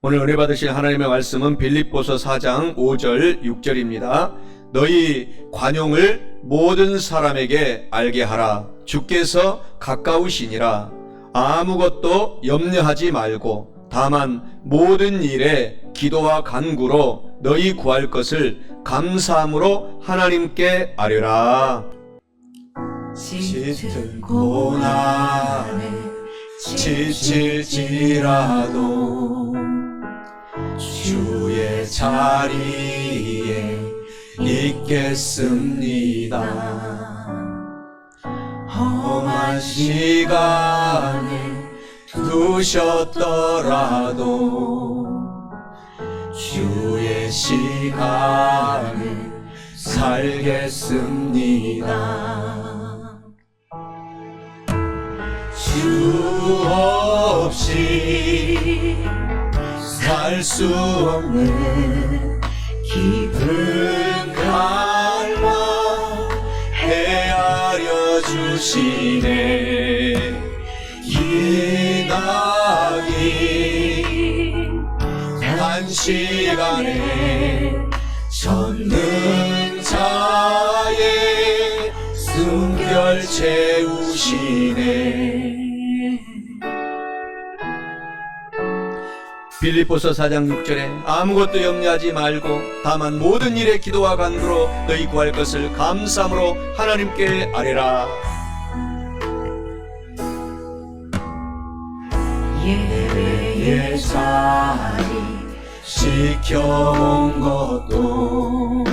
오늘 은혜 받으실 하나님의 말씀은 빌립보서 4장 5절 6절입니다. 너희 관용을 모든 사람에게 알게 하라. 주께서 가까우시니라. 아무것도 염려하지 말고 다만 모든 일에 기도와 간구로 너희 구할 것을 감사함으로 하나님께 아뢰라. 짙은 고난에 지칠지라도 주의 자리에 있겠습니다. 험한 시간에 두셨더라도 주의 시간에 살겠습니다. 주 없이 살 수 없는 깊은 갈망 헤아려 주시네. 기나긴 단시간에 전능자의 숨결 채우시네. 빌립보서 4장 6절에 아무것도 염려하지 말고 다만 모든 일에 기도와 간구로 너희 구할 것을 감사함으로 하나님께 아뢰라. 예배의 자리 지켜온 것도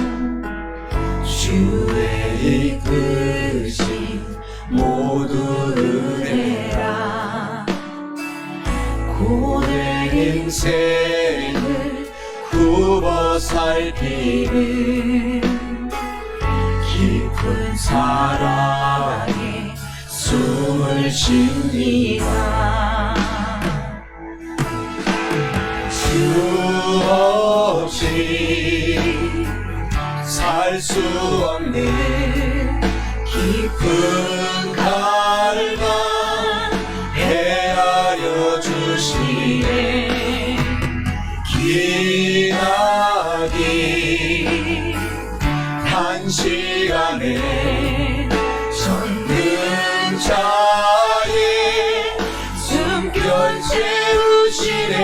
주의 이끄심 모두 은혜라. 고된 인생을 굽어 살피는 깊은 사랑에 숨을 쉽니다. 주 없이 살 수 없는 깊은 갈망 헤아려 주시네. 기나긴 단시간에 전능자의 숨결 채우시네.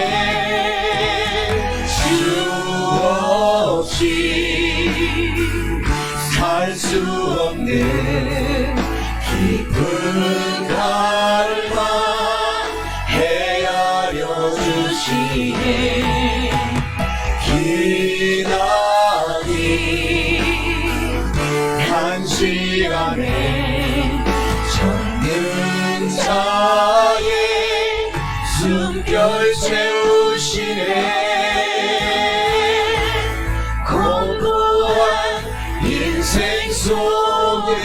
살 수 없는 깊은 갈망 헤아려 주시네. 기나긴 단시간에 전능자의 숨결 채우시네. 인생 속에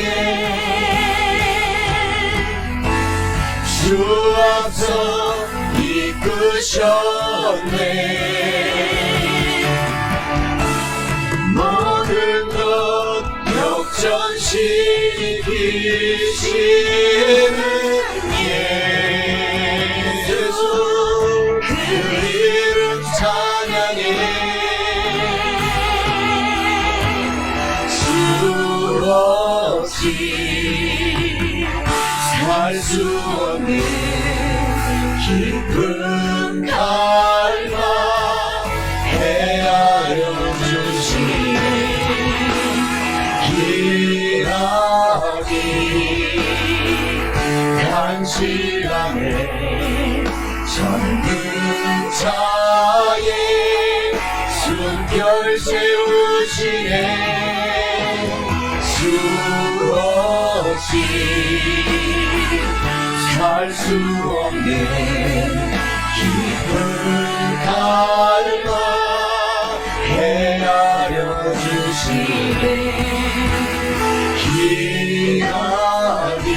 주 앞서 이끄셨네. 모든 것 역전시키시는 예수 그 이름 찬양해. 살 수 없는 깊은 갈망 헤아려 주시네. 기나긴 단시간에 전능자의 숨결 채우시네. 주 없이 살 수 없는 깊은 갈망 헤아려 주시네. 기나긴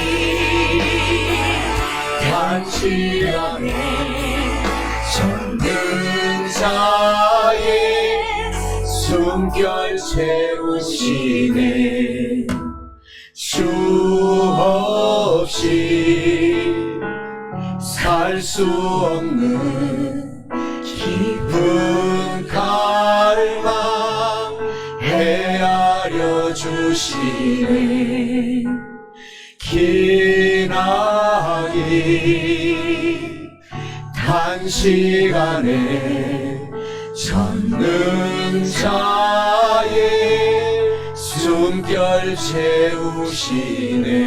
단시간에 전능자의 숨결 채우시네. 주 없이 살 수 없는 깊은 갈망 헤아려 주시네. 기나긴 단시간에 전능자의 숨결 채우시네.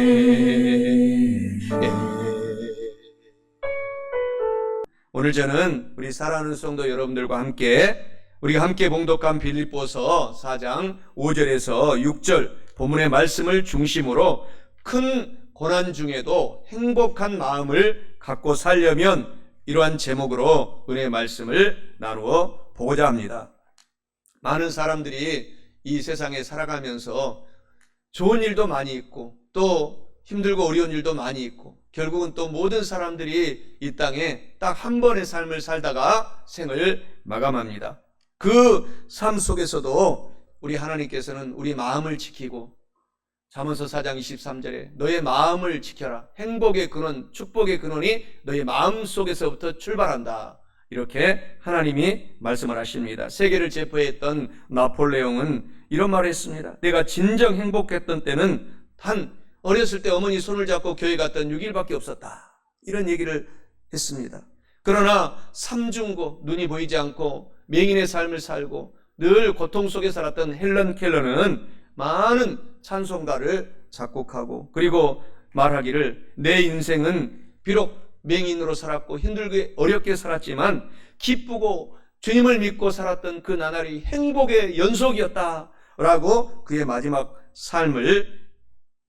오늘 저는 우리 사랑하는 성도 여러분들과 함께 우리가 함께 봉독한 빌립보서 4장 5절에서 6절 본문의 말씀을 중심으로 큰 고난 중에도 행복한 마음을 갖고 살려면 이러한 제목으로 은혜의 말씀을 나누어 보고자 합니다. 많은 사람들이 이 세상에 살아가면서 좋은 일도 많이 있고 또 힘들고 어려운 일도 많이 있고 결국은 또 모든 사람들이 이 땅에 딱 한 번의 삶을 살다가 생을 마감합니다. 그 삶 속에서도 우리 하나님께서는 우리 마음을 지키고 잠언서 4장 23절에 너의 마음을 지켜라. 행복의 근원, 축복의 근원이 너의 마음 속에서부터 출발한다. 이렇게 하나님이 말씀을 하십니다. 세계를 제포했던 나폴레옹은 이런 말을 했습니다. 내가 진정 행복했던 때는 단 어렸을 때 어머니 손을 잡고 교회 갔던 6일밖에 없었다. 이런 얘기를 했습니다. 그러나 삼중고, 눈이 보이지 않고 맹인의 삶을 살고 늘 고통 속에 살았던 헬런 켈러는 많은 찬송가를 작곡하고 그리고 말하기를 내 인생은 비록 맹인으로 살았고 힘들게 어렵게 살았지만 기쁘고 주님을 믿고 살았던 그 나날이 행복의 연속이었다라고 그의 마지막 삶을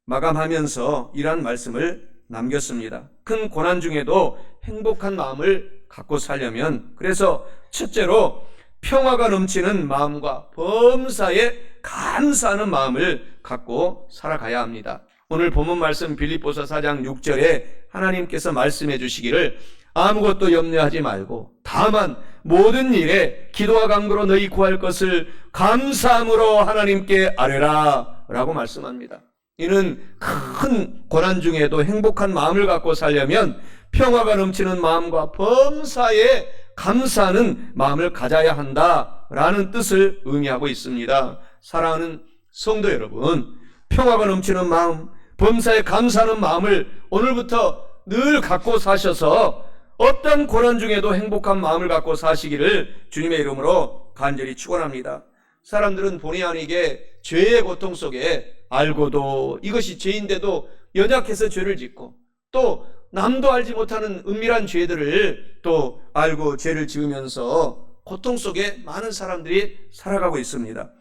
마감하면서 이러한 말씀을 남겼습니다. 큰 고난 중에도 행복한 마음을 갖고 살려면 그래서 첫째로 평화가 넘치는 마음과 범사에 감사하는 마음을 갖고 살아가야 합니다. 오늘 본문 말씀 빌립보서 4장 6절에 하나님께서 말씀해 주시기를 아무것도 염려하지 말고 다만 모든 일에 기도와 간구로 너희 구할 것을 감사함으로 하나님께 아뢰라 라고 말씀합니다. 이는 큰 고난 중에도 행복한 마음을 갖고 살려면 평화가 넘치는 마음과 범사에 감사하는 마음을 가져야 한다라는 뜻을 의미하고 있습니다. 사랑하는 성도 여러분, 평화가 넘치는 마음, 범사에 감사하는 마음을 오늘부터 늘 갖고 사셔서 어떤 고난 중에도 행복한 마음을 갖고 사시기를 주님의 이름으로 간절히 축원합니다. 사람들은 본의 아니게 죄의 고통 속에 알고도 이것이 죄인데도 연약해서 죄를 짓고 또 남도 알지 못하는 은밀한 죄들을 또 알고 죄를 지으면서 고통 속에 많은 사람들이 살아가고 있습니다.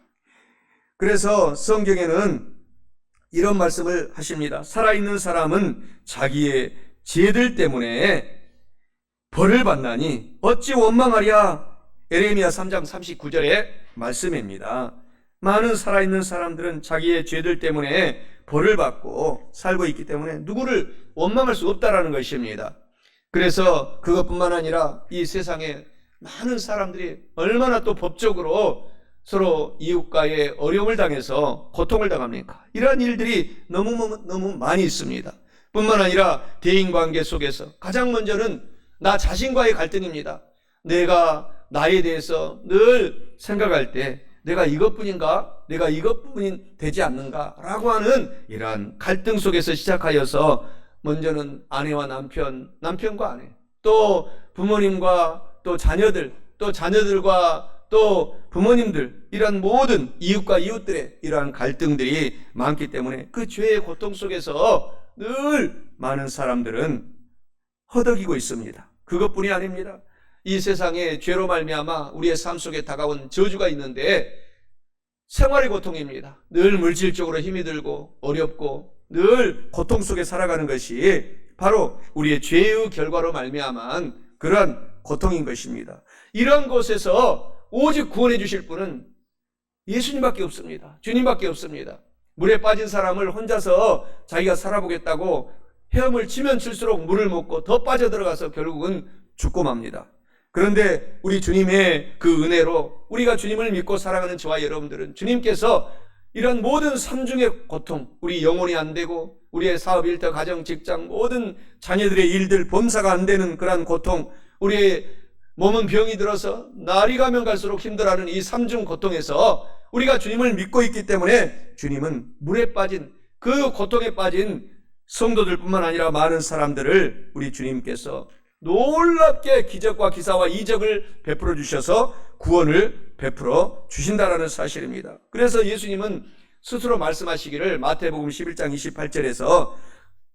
그래서 성경에는 이런 말씀을 하십니다. 살아있는 사람은 자기의 죄들 때문에 벌을 받나니 어찌 원망하랴. 에레미야 3장 39절의 말씀입니다. 많은 살아있는 사람들은 자기의 죄들 때문에 벌을 받고 살고 있기 때문에 누구를 원망할 수 없다라는 것입니다. 그래서 그것뿐만 아니라 이 세상에 많은 사람들이 얼마나 또 법적으로 서로 이웃과의 어려움을 당해서 고통을 당합니까? 이러한 일들이 너무 많이 있습니다. 뿐만 아니라 대인관계 속에서 가장 먼저는 나 자신과의 갈등입니다. 내가 나에 대해서 늘 생각할 때 내가 이것뿐인가? 내가 이것뿐인 되지 않는가? 라고 하는 이러한 갈등 속에서 시작하여서 먼저는 아내와 남편, 남편과 아내, 또 부모님과 또 자녀들, 또 자녀들과 또 부모님들, 이러한 모든 이웃과 이웃들의 이러한 갈등들이 많기 때문에 그 죄의 고통 속에서 늘 많은 사람들은 허덕이고 있습니다. 그것뿐이 아닙니다. 이 세상에 죄로 말미암아 우리의 삶 속에 다가온 저주가 있는데 생활의 고통입니다. 늘 물질적으로 힘이 들고 어렵고 늘 고통 속에 살아가는 것이 바로 우리의 죄의 결과로 말미암은 그러한 고통인 것입니다. 이런 곳에서 오직 구원해 주실 분은 예수님밖에 없습니다. 주님밖에 없습니다. 물에 빠진 사람을 혼자서 자기가 살아보겠다고 헤엄을 치면 칠수록 물을 먹고 더 빠져들어가서 결국은 죽고 맙니다. 그런데 우리 주님의 그 은혜로 우리가 주님을 믿고 살아가는 저와 여러분들은 주님께서 이런 모든 삼중의 고통, 우리 영혼이 안 되고 우리의 사업, 일터, 가정, 직장 모든 자녀들의 일들 범사가 안 되는 그러한 고통, 우리의 몸은 병이 들어서 날이 가면 갈수록 힘들어하는 이 삼중 고통에서 우리가 주님을 믿고 있기 때문에 주님은 물에 빠진 그 고통에 빠진 성도들뿐만 아니라 많은 사람들을 우리 주님께서 놀랍게 기적과 기사와 이적을 베풀어 주셔서 구원을 베풀어 주신다라는 사실입니다. 그래서 예수님은 스스로 말씀하시기를 마태복음 11장 28절에서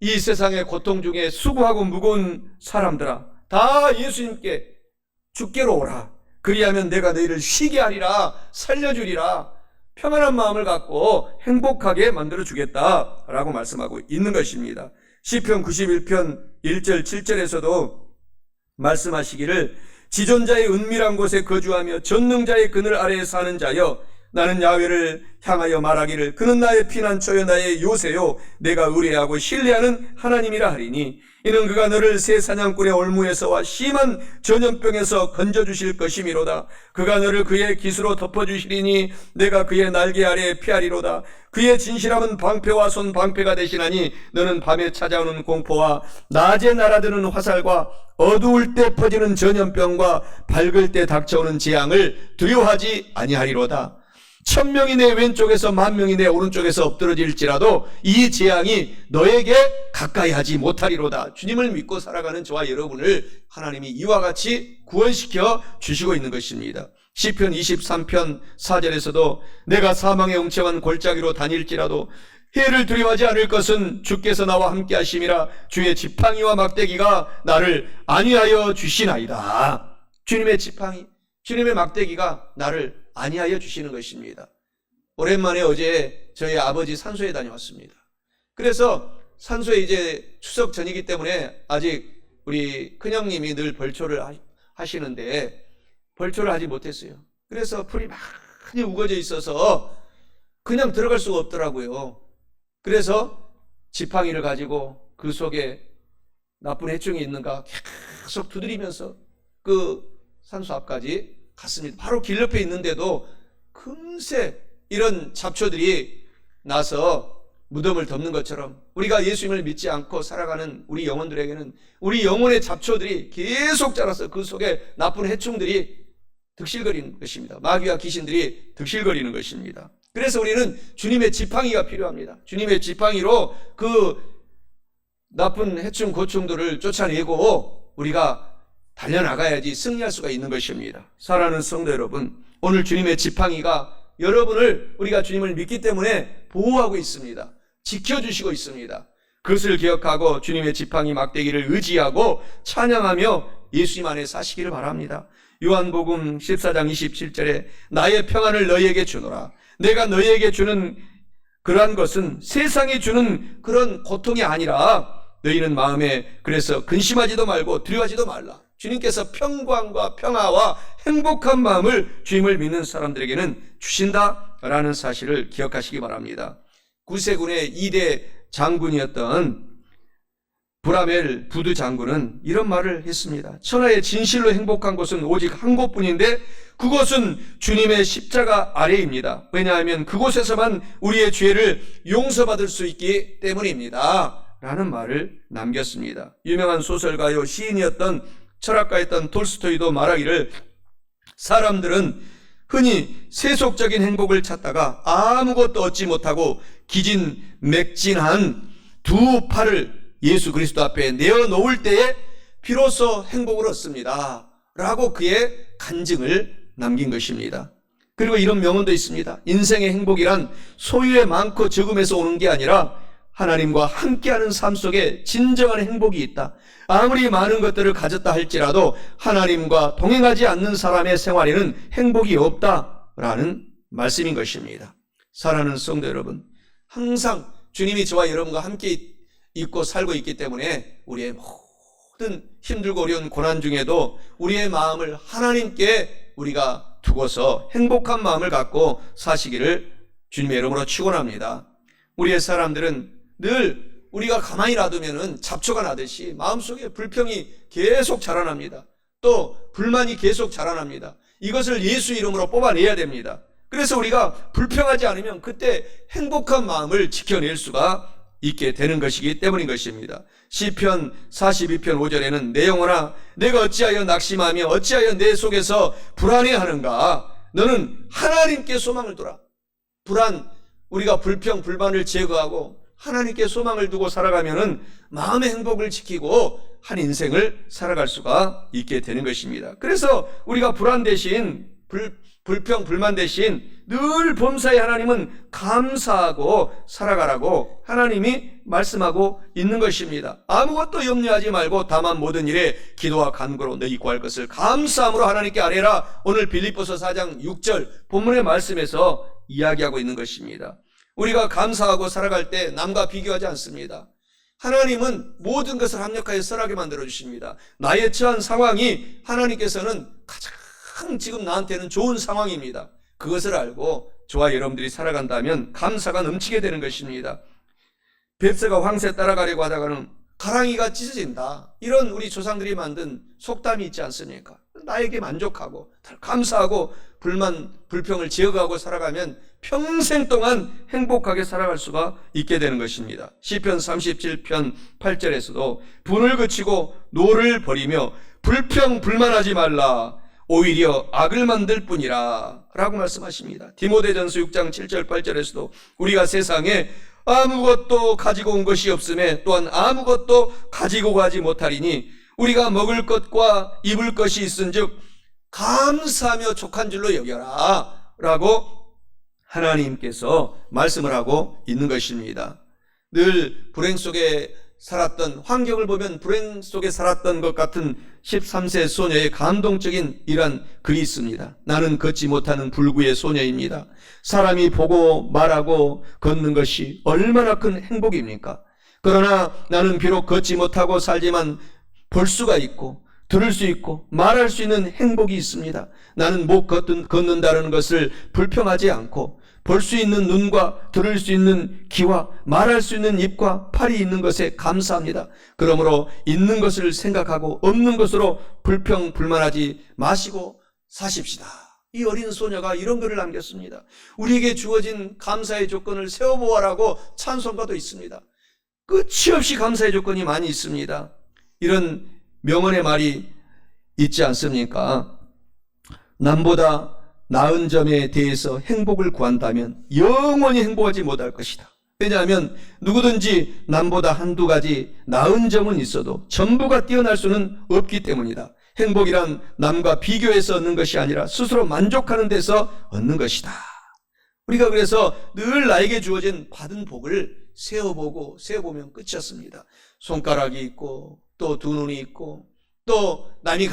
이 세상의 고통 중에 수고하고 무거운 사람들아 다 예수님께 주께로 오라. 그리하면 내가 너희를 쉬게 하리라, 살려주리라, 평안한 마음을 갖고 행복하게 만들어 주겠다라고 말씀하고 있는 것입니다. 시편 91편 1절 7절에서도 말씀하시기를 지존자의 은밀한 곳에 거주하며 전능자의 그늘 아래에 사는 자여 나는 야훼를 향하여 말하기를 그는 나의 피난처요 나의 요새요 내가 의뢰하고 신뢰하는 하나님이라 하리니 이는 그가 너를 새 사냥꾼의 올무에서와 심한 전염병에서 건져주실 것이미로다. 그가 너를 그의 깃으로 덮어주시리니 내가 그의 날개 아래에 피하리로다. 그의 진실함은 방패와 손 방패가 되시나니 너는 밤에 찾아오는 공포와 낮에 날아드는 화살과 어두울 때 퍼지는 전염병과 밝을 때 닥쳐오는 재앙을 두려워하지 아니하리로다. 1000명이 내 왼쪽에서 10,000명이 내 오른쪽에서 엎드러질지라도 이 재앙이 너에게 가까이 하지 못하리로다. 주님을 믿고 살아가는 저와 여러분을 하나님이 이와 같이 구원시켜 주시고 있는 것입니다. 시편 23편 4절에서도 내가 사망의 웅채한 골짜기로 다닐지라도 해를 두려워하지 않을 것은 주께서 나와 함께 하심이라. 주의 지팡이와 막대기가 나를 안위하여 주시나이다. 주님의 지팡이, 주님의 막대기가 나를 안위하여 주시는 것입니다. 오랜만에 어제 저희 아버지 산소에 다녀왔습니다. 그래서 산소에 이제 추석 전이기 때문에 아직 우리 큰형님이 늘 벌초를 하시는데 벌초를 하지 못했어요. 그래서 풀이 많이 우거져 있어서 그냥 들어갈 수가 없더라고요. 그래서 지팡이를 가지고 그 속에 나쁜 해충이 있는가 계속 두드리면서 그 산소 앞까지 갔습니다. 바로 길 옆에 있는데도 금세 이런 잡초들이 나서 무덤을 덮는 것처럼 우리가 예수님을 믿지 않고 살아가는 우리 영혼들에게는 우리 영혼의 잡초들이 계속 자라서 그 속에 나쁜 해충들이 득실거리는 것입니다. 마귀와 귀신들이 득실거리는 것입니다. 그래서 우리는 주님의 지팡이가 필요합니다. 주님의 지팡이로 그 나쁜 해충 고충들을 쫓아내고 우리가 달려나가야지 승리할 수가 있는 것입니다. 사랑하는 성도 여러분, 오늘 주님의 지팡이가 여러분을 우리가 주님을 믿기 때문에 보호하고 있습니다. 지켜주시고 있습니다. 그것을 기억하고 주님의 지팡이 막대기를 의지하고 찬양하며 예수님 안에 사시기를 바랍니다. 요한복음 14장 27절에 나의 평안을 너희에게 주노라. 내가 너희에게 주는 그러한 것은 세상이 주는 그런 고통이 아니라 너희는 마음에 그래서 근심하지도 말고 두려워하지도 말라. 주님께서 평강과 평화와 행복한 마음을 주님을 믿는 사람들에게는 주신다라는 사실을 기억하시기 바랍니다. 구세군의 2대 장군이었던 브라멜 부두 장군은 이런 말을 했습니다. 천하의 진실로 행복한 곳은 오직 한 곳뿐인데 그곳은 주님의 십자가 아래입니다. 왜냐하면 그곳에서만 우리의 죄를 용서받을 수 있기 때문입니다. 라는 말을 남겼습니다. 유명한 소설가요 시인이었던 철학가였던 톨스토이도 말하기를 사람들은 흔히 세속적인 행복을 찾다가 아무것도 얻지 못하고 기진맥진한 두 팔을 예수 그리스도 앞에 내어놓을 때에 비로소 행복을 얻습니다. 라고 그의 간증을 남긴 것입니다. 그리고 이런 명언도 있습니다. 인생의 행복이란 소유의 많고 적음에서 오는 게 아니라 하나님과 함께하는 삶 속에 진정한 행복이 있다. 아무리 많은 것들을 가졌다 할지라도 하나님과 동행하지 않는 사람의 생활에는 행복이 없다라는 말씀인 것입니다. 사랑하는 성도 여러분, 항상 주님이 저와 여러분과 함께 있고 살고 있기 때문에 우리의 모든 힘들고 어려운 고난 중에도 우리의 마음을 하나님께 우리가 두고서 행복한 마음을 갖고 사시기를 주님의 이름으로 축원합니다. 우리의 사람들은 늘 우리가 가만히 놔두면은 잡초가 나듯이 마음속에 불평이 계속 자라납니다. 또 불만이 계속 자라납니다. 이것을 예수 이름으로 뽑아내야 됩니다. 그래서 우리가 불평하지 않으면 그때 행복한 마음을 지켜낼 수가 있게 되는 것이기 때문인 것입니다. 시편 42편 5절에는 내 영혼아 내가 어찌하여 낙심하며 어찌하여 내 속에서 불안해하는가. 너는 하나님께 소망을 두라. 우리가 불평 불만을 제거하고 하나님께 소망을 두고 살아가면은 마음의 행복을 지키고 한 인생을 살아갈 수가 있게 되는 것입니다. 그래서 우리가 불안 대신 불평 불만 대신 늘 범사에 하나님은 감사하고 살아가라고 하나님이 말씀하고 있는 것입니다. 아무것도 염려하지 말고 다만 모든 일에 기도와 간구로 너희 구할 것을 감사함으로 하나님께 아뢰라. 오늘 빌립보서 4장 6절 본문의 말씀에서 이야기하고 있는 것입니다. 우리가 감사하고 살아갈 때 남과 비교하지 않습니다. 하나님은 모든 것을 합력하여 선하게 만들어 주십니다. 나의 처한 상황이 하나님께서는 가장 지금 나한테는 좋은 상황입니다. 그것을 알고 저와 여러분들이 살아간다면 감사가 넘치게 되는 것입니다. 뱁새가 황새 따라가려고 하다가는 가랑이가 찢어진다. 이런 우리 조상들이 만든 속담이 있지 않습니까? 나에게 만족하고 감사하고 불평을 제거하고 살아가면 평생 동안 행복하게 살아갈 수가 있게 되는 것입니다. 시편 37편 8절에서도 분을 그치고 노를 버리며 불평 불만하지 말라. 오히려 악을 만들 뿐이라 라고 말씀하십니다. 디모데전서 6장 7절 8절에서도 우리가 세상에 아무것도 가지고 온 것이 없음에 또한 아무것도 가지고 가지 못하리니 우리가 먹을 것과 입을 것이 있은즉 감사하며 족한 줄로 여겨라 라고 하나님께서 말씀을 하고 있는 것입니다. 늘 불행 속에 살았던 환경을 보면 불행 속에 살았던 것 같은 13세 소녀의 감동적인 이런 글이 있습니다. 나는 걷지 못하는 불구의 소녀입니다. 사람이 보고 말하고 걷는 것이 얼마나 큰 행복입니까? 그러나 나는 비록 걷지 못하고 살지만 볼 수가 있고 들을 수 있고 말할 수 있는 행복이 있습니다. 나는 못 걷는다는 것을 불평하지 않고 볼 수 있는 눈과 들을 수 있는 귀와 말할 수 있는 입과 팔이 있는 것에 감사합니다. 그러므로 있는 것을 생각하고 없는 것으로 불평 불만하지 마시고 사십시다. 이 어린 소녀가 이런 글을 남겼습니다. 우리에게 주어진 감사의 조건을 세워보아라고 찬송가도 있습니다. 끝이 없이 감사의 조건이 많이 있습니다. 이런 명언의 말이 있지 않습니까? 남보다 나은 점에 대해서 행복을 구한다면 영원히 행복하지 못할 것이다. 왜냐하면 누구든지 남보다 한두 가지 나은 점은 있어도 전부가 뛰어날 수는 없기 때문이다. 행복이란 남과 비교해서 얻는 것이 아니라 스스로 만족하는 데서 얻는 것이다. 우리가 그래서 늘 나에게 주어진 받은 복을 세어보면 끝이었습니다. 손가락이 있고 또 두 눈이 있고 또 남이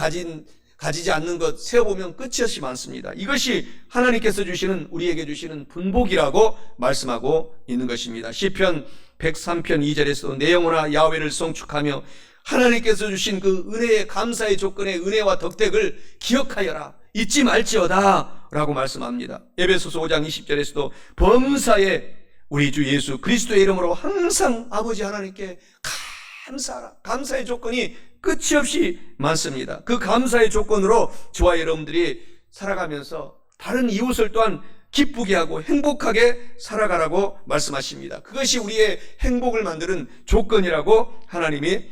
가지지 않는 것 세어보면 끝이 없이 많습니다. 이것이 하나님께서 주시는 우리에게 주시는 분복이라고 말씀하고 있는 것입니다. 시편 103편 2절에서도 내 영혼아 야훼를 송축하며 하나님께서 주신 그 은혜의 감사의 조건의 은혜와 덕택을 기억하여라. 잊지 말지어다 라고 말씀합니다. 에베소서 5장 20절에서도 범사에 우리 주 예수 그리스도의 이름으로 항상 아버지 하나님께 감사하라. 감사의 조건이 끝이 없이 많습니다. 그 감사의 조건으로 저와 여러분들이 살아가면서 다른 이웃을 또한 기쁘게 하고 행복하게 살아가라고 말씀하십니다. 그것이 우리의 행복을 만드는 조건이라고 하나님이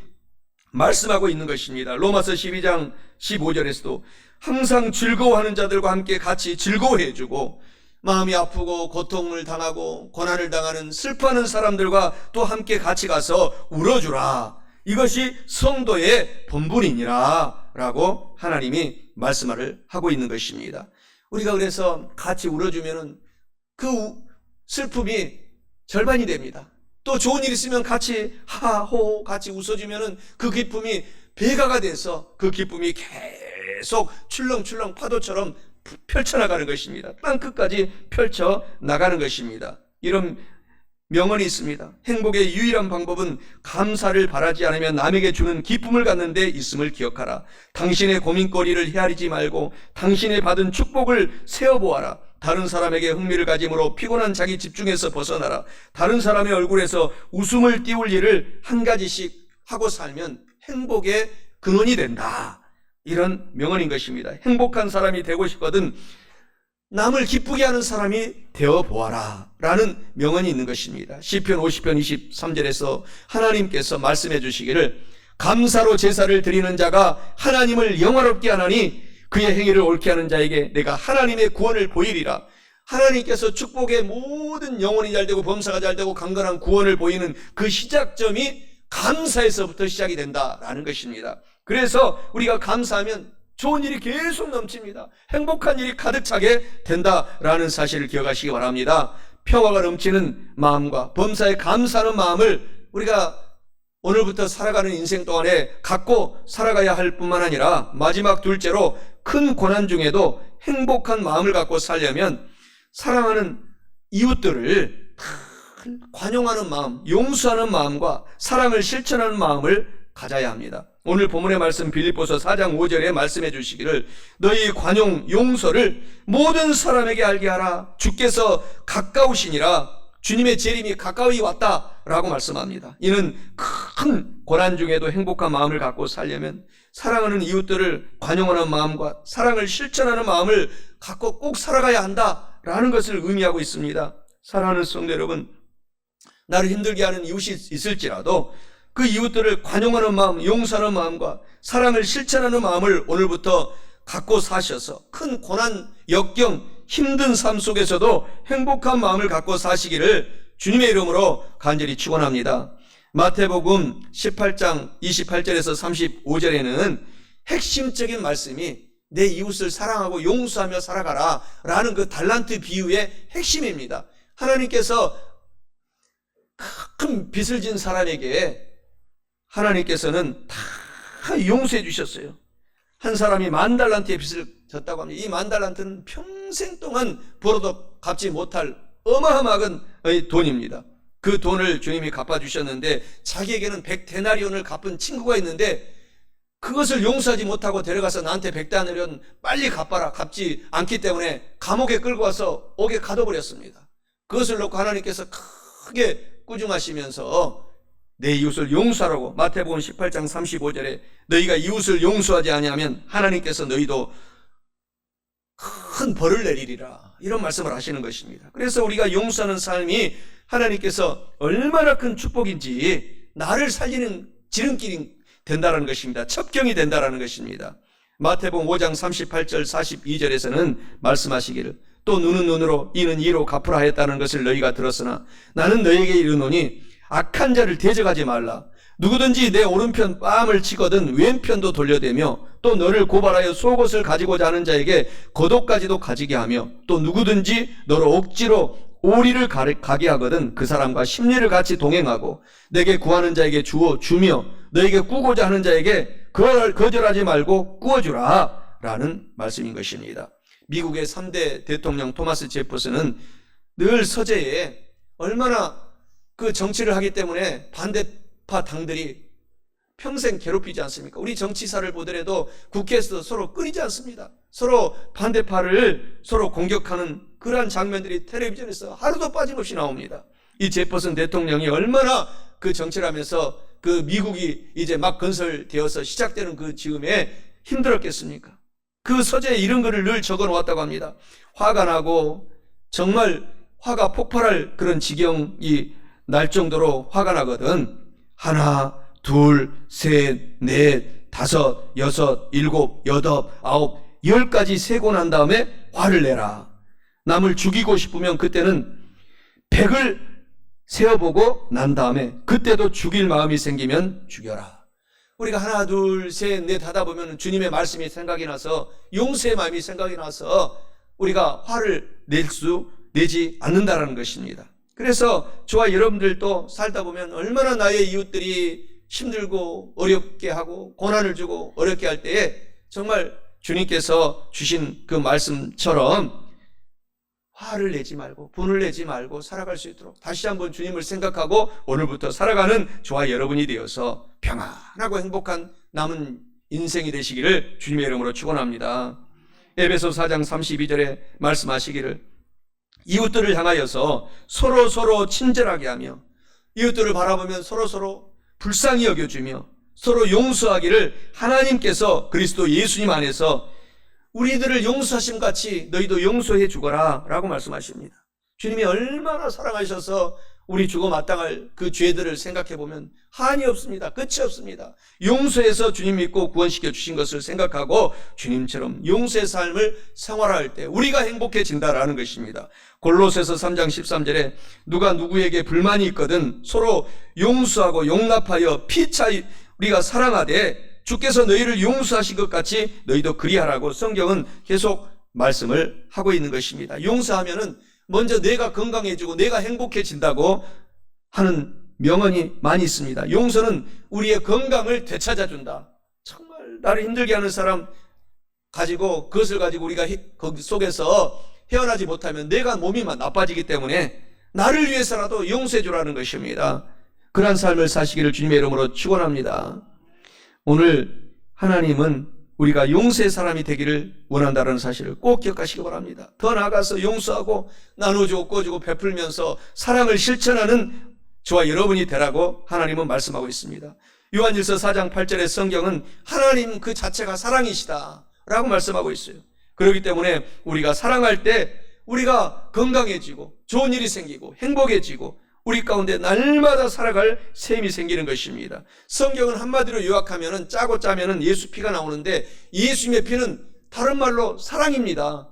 말씀하고 있는 것입니다. 로마서 12장 15절에서도 항상 즐거워하는 자들과 함께 같이 즐거워해주고 마음이 아프고 고통을 당하고 고난을 당하는 슬퍼하는 사람들과 또 함께 같이 가서 울어주라. 이것이 성도의 본분이니라 라고 하나님이 말씀을 하고 있는 것입니다. 우리가 그래서 같이 울어주면 그 슬픔이 절반이 됩니다. 또 좋은 일 있으면 같이 하호 같이 웃어주면 그 기쁨이 배가가 돼서 그 기쁨이 계속 출렁출렁 파도처럼 펼쳐나가는 것입니다. 땅끝까지 펼쳐나가는 것입니다. 이런 명언이 있습니다. 행복의 유일한 방법은 감사를 바라지 않으면 남에게 주는 기쁨을 갖는 데 있음을 기억하라. 당신의 고민거리를 헤아리지 말고 당신의 받은 축복을 세어보아라. 다른 사람에게 흥미를 가짐으로 피곤한 자기 집중에서 벗어나라. 다른 사람의 얼굴에서 웃음을 띄울 일을 한 가지씩 하고 살면 행복의 근원이 된다. 이런 명언인 것입니다. 행복한 사람이 되고 싶거든 남을 기쁘게 하는 사람이 되어 보아라 라는 명언이 있는 것입니다. 시편 50편 23절에서 하나님께서 말씀해 주시기를 감사로 제사를 드리는 자가 하나님을 영화롭게 하나니 그의 행위를 옳게 하는 자에게 내가 하나님의 구원을 보이리라. 하나님께서 축복의 모든 영혼이 잘되고 범사가 잘되고 강건한 구원을 보이는 그 시작점이 감사에서부터 시작이 된다라는 것입니다. 그래서 우리가 감사하면 좋은 일이 계속 넘칩니다. 행복한 일이 가득 차게 된다라는 사실을 기억하시기 바랍니다. 평화가 넘치는 마음과 범사에 감사하는 마음을 우리가 오늘부터 살아가는 인생 동안에 갖고 살아가야 할 뿐만 아니라 마지막 둘째로 큰 고난 중에도 행복한 마음을 갖고 살려면 사랑하는 이웃들을 관용하는 마음, 용서하는 마음과 사랑을 실천하는 마음을 가져야 합니다. 오늘 본문의 말씀 빌립보서 4장 5절에 말씀해 주시기를 너희 관용 용서를 모든 사람에게 알게 하라. 주께서 가까우시니라. 주님의 재림이 가까이 왔다라고 말씀합니다. 이는 큰 고난 중에도 행복한 마음을 갖고 살려면 사랑하는 이웃들을 관용하는 마음과 사랑을 실천하는 마음을 갖고 꼭 살아가야 한다라는 것을 의미하고 있습니다. 사랑하는 성도 여러분, 나를 힘들게 하는 이웃이 있을지라도 그 이웃들을 관용하는 마음, 용서하는 마음과 사랑을 실천하는 마음을 오늘부터 갖고 사셔서 큰 고난, 역경, 힘든 삶 속에서도 행복한 마음을 갖고 사시기를 주님의 이름으로 간절히 축원합니다. 마태복음 18장 28절에서 35절에는 핵심적인 말씀이 내 이웃을 사랑하고 용서하며 살아가라 라는 그 달란트 비유의 핵심입니다. 하나님께서 큰 빚을 진 사람에게 하나님께서는 다 용서해 주셨어요. 한 사람이 10,000달란트의 빚을 졌다고 합니다. 이 10,000달란트는 평생 동안 벌어도 갚지 못할 어마어마한 돈입니다. 그 돈을 주님이 갚아주셨는데 자기에게는 100데나리온을 갚은 친구가 있는데 그것을 용서하지 못하고 데려가서 나한테 100데나리온 빨리 갚아라. 갚지 않기 때문에 감옥에 끌고 와서 옥에 가둬버렸습니다. 그것을 놓고 하나님께서 크게 꾸중하시면서 내 이웃을 용서하라고 마태복음 18장 35절에 너희가 이웃을 용서하지 아니하면 하나님께서 너희도 큰 벌을 내리리라 이런 말씀을 하시는 것입니다. 그래서 우리가 용서하는 삶이 하나님께서 얼마나 큰 축복인지 나를 살리는 지름길이 된다는 것입니다. 첩경이 된다는 것입니다. 마태복음 5장 38절 42절에서는 말씀하시기를 또 눈은 눈으로 이는 이로 갚으라 하였다는 것을 너희가 들었으나 나는 너희에게 이르노니 악한 자를 대적하지 말라. 누구든지 내 오른편 뺨을 치거든 왼편도 돌려대며 또 너를 고발하여 속옷을 가지고자 하는 자에게 겉옷까지도 가지게 하며 또 누구든지 너를 억지로 오리를 가게 하거든 그 사람과 심리를 같이 동행하고 내게 구하는 자에게 주며 너에게 꾸고자 하는 자에게 거절하지 말고 꾸어주라 라는 말씀인 것입니다. 미국의 3대 대통령 토마스 제퍼슨은 늘 서재에 얼마나 그 정치를 하기 때문에 반대파 당들이 평생 괴롭히지 않습니까? 우리 정치사를 보더라도 국회에서 서로 끊이지 않습니다. 서로 반대파를 서로 공격하는 그러한 장면들이 텔레비전에서 하루도 빠짐없이 나옵니다. 이 제퍼슨 대통령이 얼마나 그 정치를 하면서 그 미국이 이제 막 건설되어서 시작되는 그 즈음에 힘들었겠습니까? 그 서재에 이런 글을 늘 적어 놓았다고 합니다. 화가 나고 정말 화가 폭발할 그런 지경이 날 정도로 화가 나거든 하나, 둘, 셋, 넷, 다섯, 여섯, 일곱, 여덟, 아홉, 10까지 세고 난 다음에 화를 내라. 남을 죽이고 싶으면 그때는 100을 세어보고 난 다음에 그때도 죽일 마음이 생기면 죽여라. 우리가 하나, 둘, 셋, 넷 하다 보면 주님의 말씀이 생각이 나서 용서의 마음이 생각이 나서 우리가 화를 내지 않는다는 것입니다. 그래서 저와 여러분들도 살다 보면 얼마나 나의 이웃들이 힘들고 어렵게 하고 고난을 주고 어렵게 할 때에 정말 주님께서 주신 그 말씀처럼 화를 내지 말고 분을 내지 말고 살아갈 수 있도록 다시 한번 주님을 생각하고 오늘부터 살아가는 저와 여러분이 되어서 평안하고 행복한 남은 인생이 되시기를 주님의 이름으로 축원합니다. 에베소 4장 32절에 말씀하시기를 이웃들을 향하여서 서로 친절하게 하며 이웃들을 바라보면 서로 불쌍히 여겨주며 서로 용서하기를 하나님께서 그리스도 예수님 안에서 우리들을 용서하심 같이 너희도 용서해 주거라 라고 말씀하십니다. 주님이 얼마나 사랑하셔서 우리 죽어 마땅할 그 죄들을 생각해 보면 한이 없습니다. 끝이 없습니다. 용서해서 주님 믿고 구원시켜 주신 것을 생각하고 주님처럼 용서의 삶을 생활할 때 우리가 행복해진다라는 것입니다. 골로새서 3장 13절에 누가 누구에게 불만이 있거든 서로 용서하고 용납하여 피차이 우리가 사랑하되 주께서 너희를 용서하신 것 같이 너희도 그리하라고 성경은 계속 말씀을 하고 있는 것입니다. 용서하면은 먼저 내가 건강해지고 내가 행복해진다고 하는 명언이 많이 있습니다. 용서는 우리의 건강을 되찾아준다. 정말 나를 힘들게 하는 사람 가지고 그것을 가지고 우리가 거기 속에서 헤어나지 못하면 내가 몸이 나빠지기 때문에 나를 위해서라도 용서해 주라는 것입니다. 그러한 삶을 사시기를 주님의 이름으로 축원합니다. 오늘 하나님은 우리가 용서의 사람이 되기를 원한다는 사실을 꼭 기억하시기 바랍니다. 더 나아가서 용서하고 나눠주고 꺼주고 베풀면서 사랑을 실천하는 저와 여러분이 되라고 하나님은 말씀하고 있습니다. 요한일서 4장 8절의 성경은 하나님 그 자체가 사랑이시다 라고 말씀하고 있어요. 그렇기 때문에 우리가 사랑할 때 우리가 건강해지고 좋은 일이 생기고 행복해지고 우리 가운데 날마다 살아갈 셈이 생기는 것입니다. 성경은 한마디로 요약하면 짜고 짜면 예수 피가 나오는데 예수님의 피는 다른 말로 사랑입니다.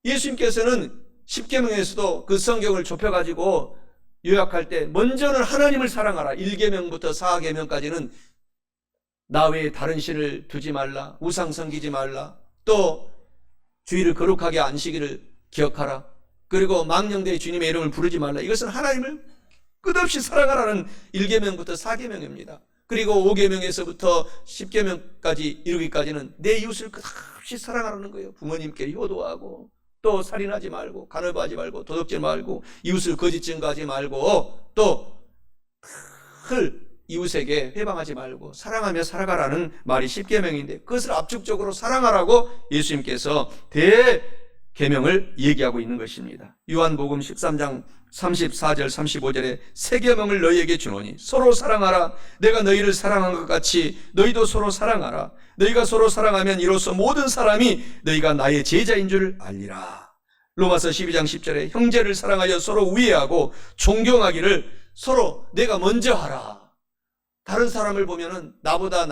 예수님께서는 십계명에서도 그 성경을 좁혀가지고 요약할 때 먼저는 하나님을 사랑하라. 1계명부터 4계명까지는 나 외에 다른 신을 두지 말라. 우상 섬기지 말라. 또 주일을 거룩하게 안식일을 기억하라. 그리고 망령되이 주님의 이름을 부르지 말라. 이것은 하나님을 끝없이 사랑하라는 1계명부터 4계명입니다. 그리고 5계명에서부터 10계명까지 이르기까지는 내 이웃을 끝없이 사랑하라는 거예요. 부모님께 효도하고 또 살인하지 말고 간음하지 말고 도둑질 말고 이웃을 거짓 증거하지 말고 또 늘 이웃에게 회방하지 말고 사랑하며 살아가라는 말이 10계명인데 그것을 압축적으로 사랑하라고 예수님께서 대계명을 얘기하고 있는 것입니다. 요한복음 13장 34절 35절에 새 계명을 너희에게 주노니 서로 사랑하라. 내가 너희를 사랑한 것 같이 너희도 서로 사랑하라. 너희가 서로 사랑하면 이로써 모든 사람이 너희가 나의 제자인 줄 알리라. 로마서 12장 10절에 형제를 사랑하여 서로 우애하고 존경하기를 서로 내가 먼저 하라. 다른 사람을 보면은 나보다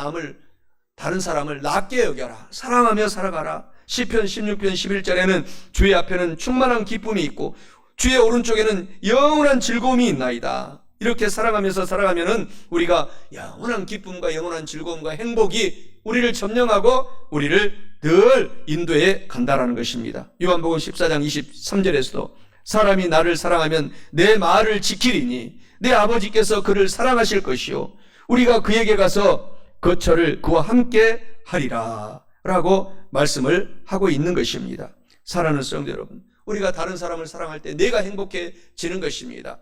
다른 사람을 낮게 여겨라. 사랑하며 살아가라. 시편 16편 11절에는 주의 앞에는 충만한 기쁨이 있고 주의 오른쪽에는 영원한 즐거움이 있나이다. 이렇게 사랑하면서 살아가면은 우리가 영원한 기쁨과 영원한 즐거움과 행복이 우리를 점령하고 우리를 늘 인도해 간다라는 것입니다. 요한복음 14장 23절에서도 사람이 나를 사랑하면 내 말을 지키리니 내 아버지께서 그를 사랑하실 것이요 우리가 그에게 가서 거처를 그와 함께 하리라 라고 말씀을 하고 있는 것입니다. 사랑하는 성도 여러분, 우리가 다른 사람을 사랑할 때 내가 행복해지는 것입니다.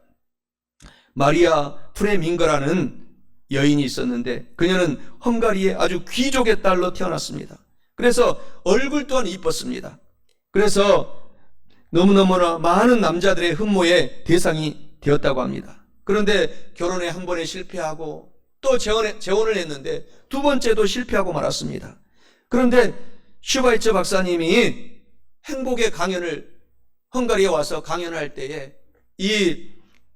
마리아 프레밍거라는 여인이 있었는데 그녀는 헝가리의 아주 귀족의 딸로 태어났습니다. 그래서 얼굴 또한 이뻤습니다. 그래서 너무너무나 많은 남자들의 흠모의 대상이 되었다고 합니다. 그런데 결혼에 한 번에 실패하고 또 재혼을 했는데 두 번째도 실패하고 말았습니다. 그런데 슈바이처 박사님이 행복의 강연을 헝가리에 와서 강연할 때에 이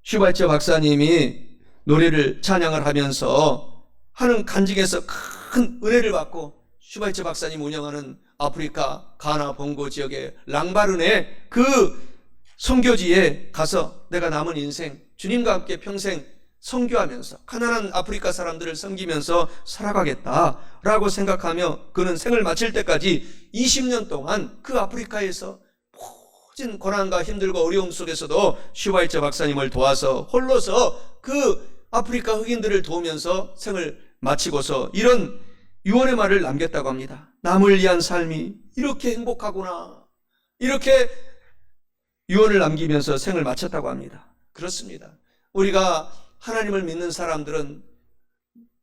슈바이처 박사님이 노래를 찬양을 하면서 하는 간증에서 큰 은혜를 받고 슈바이처 박사님 운영하는 아프리카 가나 봉고 지역의 랑바른의 그 선교지에 가서 내가 남은 인생 주님과 함께 평생 선교하면서 가난한 아프리카 사람들을 섬기면서 살아가겠다라고 생각하며 그는 생을 마칠 때까지 20년 동안 그 아프리카에서 모든 고난과 힘들고 어려움 속에서도 슈바이처 박사님을 도와서 홀로서 그 아프리카 흑인들을 도우면서 생을 마치고서 이런 유언의 말을 남겼다고 합니다. 남을 위한 삶이 이렇게 행복하구나. 이렇게 유언을 남기면서 생을 마쳤다고 합니다. 그렇습니다. 우리가 하나님을 믿는 사람들은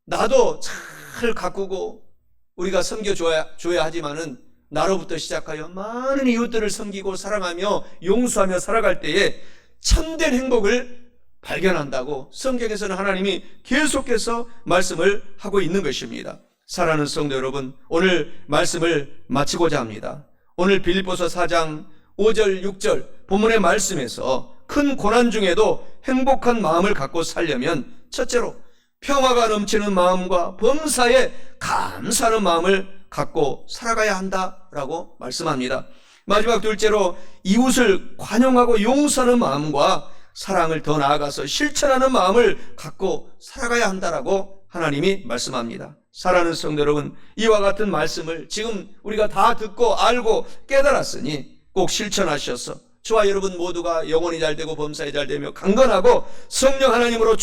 나도 잘 가꾸고 우리가 섬겨줘야 하지만은 나로부터 시작하여 많은 이웃들을 섬기고 사랑하며 용서하며 살아갈 때에 참된 행복을 발견한다고 성경에서는 하나님이 계속해서 말씀을 하고 있는 것입니다. 사랑하는 성도 여러분, 오늘 말씀을 마치고자 합니다. 오늘 빌립보서 4장 5절 6절 본문의 말씀에서 큰 고난 중에도 행복한 마음을 갖고 살려면 첫째로 평화가 넘치는 마음과 범사에 감사하는 마음을 갖고 살아가야 한다라고 말씀합니다. 마지막 둘째로 이웃을 관용하고 용서하는 마음과 사랑을 더 나아가서 실천하는 마음을 갖고 살아가야 한다라고 하나님이 말씀합니다. 사랑하는 성도 여러분, 이와 같은 말씀을 지금 우리가 다 듣고 알고 깨달았으니 꼭 실천하셔서 저와 여러분 모두가 영혼이 잘되고 범사에 잘되며 강건하고 성령 하나님으로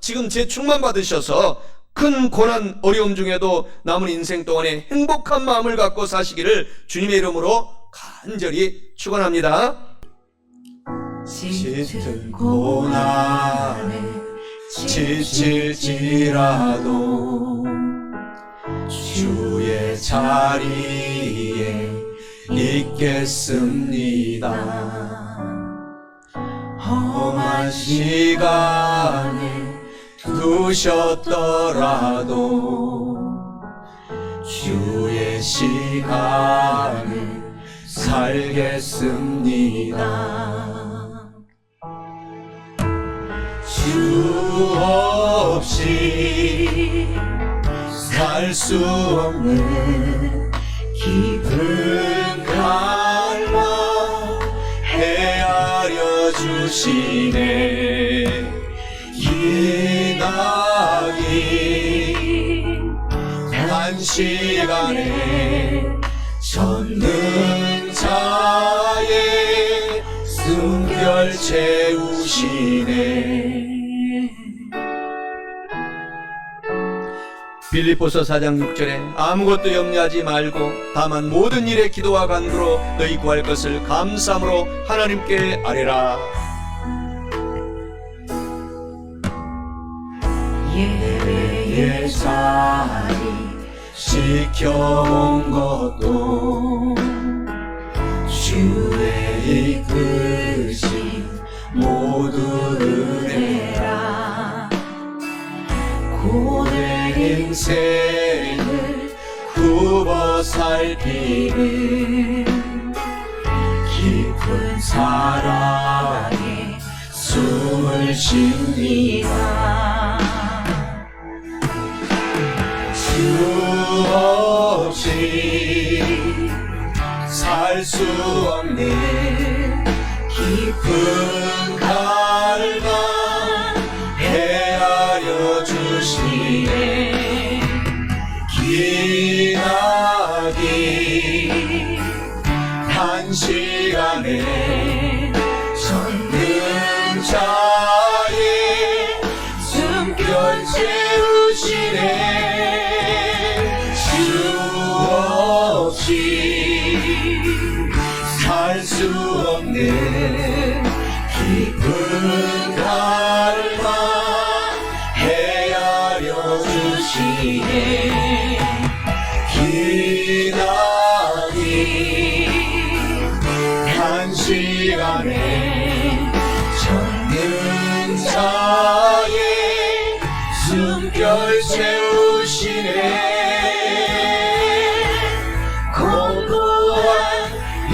지금 재충만 받으셔서 큰 고난 어려움 중에도 남은 인생 동안에 행복한 마음을 갖고 사시기를 주님의 이름으로 간절히 축원합니다. 짙은 고난에 지칠지라도 주의 자리에 있겠습니다. 험한 시간에 두셨더라도 주의 시간에 살겠습니다. 주 없이 살 수 없는 깊은 갈망 헤아려 주시네. 기나긴 단시간에 전능자의 숨결 채우시네. 빌립보서 4장 6절에 아무것도 염려하지 말고 다만 모든 일에 기도와 간구로 너희 구할 것을 감사함으로 하나님께 아뢰라. 예배의 자리 지켜온 것도 주의 이끄심 모두 은혜라. 고된 인생을 굽어 살피는 깊은 사랑에 숨을 쉽니다. 주 없이 살 수 없는 깊은 갈망 헤아려 주시네. 기나긴 단시간에 전능자의 숨결 채우시네. 살 수 없는 깊은 갈망 헤아려 주시네. 기나긴 단시간에 전능자의 숨결 채우시네.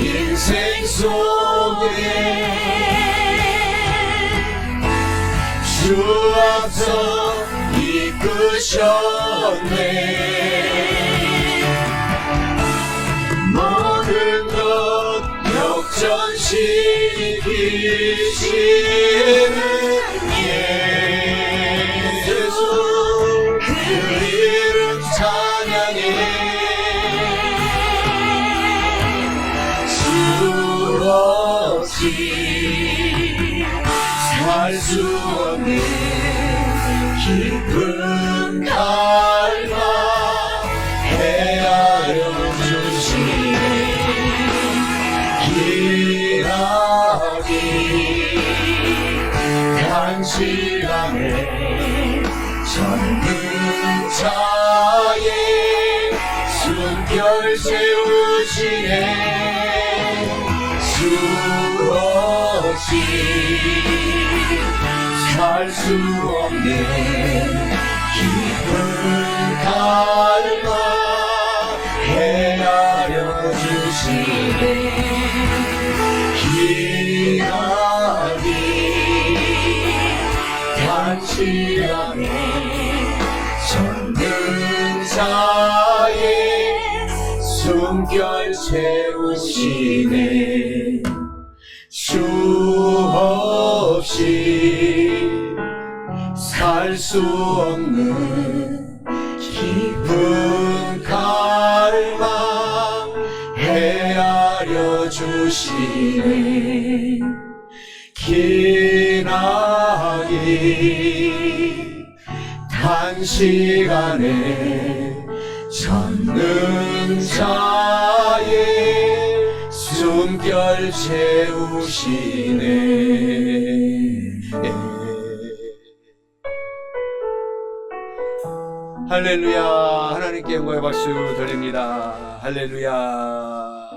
인생 속에 주 앞서 이끄셨네. 모든 것 역전시키시는 예수 그 이름 찬양해. 살 수 없는 깊은 갈망 헤아려 주시네. 기나긴 단시간에 전능자의 숨결 채우시네. 주 없이 살 수 없는 깊은 갈망 헤아려 주시네. 기나기 단시간에 전능자의 숨결 채우시네. 주 없이 살 수 없는 깊은 갈망 헤아려 주시네. 기나기 단시간에 전능자의 숨결 채우시네. 할렐루야. 하나님께 영광의 박수 돌립니다. 할렐루야.